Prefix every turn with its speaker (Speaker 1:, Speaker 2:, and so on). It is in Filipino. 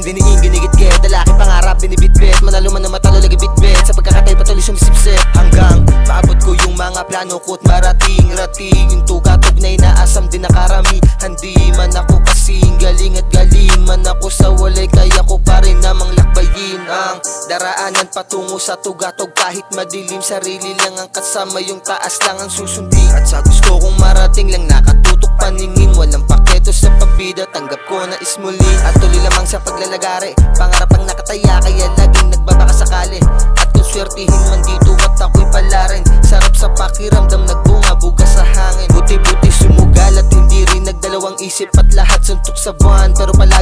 Speaker 1: Ang diniing ginigit-git, lalaki pangarap binibitbit. Manalo man na matalo lagi bitbit, sa pagkakatay patuloy sumisipsip. Hanggang maabot ko yung mga plano ko't marating-rating. Yung tugatog na inaasam din nakarami. Hindi man ako kasing galing at galing man ako sa walay, kaya ko pa rin namang lakbayin ang daraanan patungo sa tugatog. Kahit madilim, sarili lang ang kasama, yung taas lang ang susundin. At sa gusto kong marating lang nakatutok paningin. Walang paketo sa pabida, tanggap ko na ismuli. At tuloy lamang sa paglalagari, pangarap ang nakataya, kaya laging nagbabaka sakali. At kung swertihin man dito at ako'y palarin, sarap sa pakiramdam, nagbunga bugas sa hangin. Buti-buti sumugal at hindi rin nagdalawang isip, at lahat suntok sa buwan. Pero pala